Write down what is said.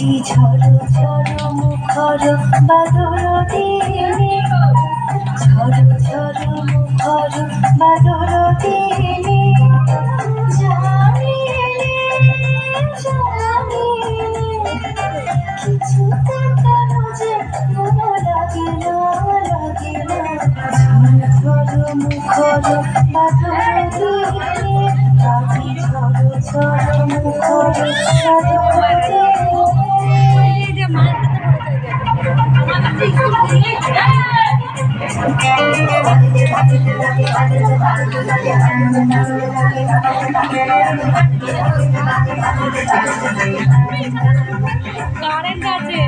আজি ঝড় ঝড় মুখর বাদর দিনে, ঝড় ঝড় মুখর বাদর দিনে, জানিলে জানিলে কিছুতে কেন যে মন লাগে না লাগে না। ঝড় ঝড় মুখর বাদর দিনে, আজি ঝড় ঝড় মুখর বাদর দিনে। কারেন্ট আছে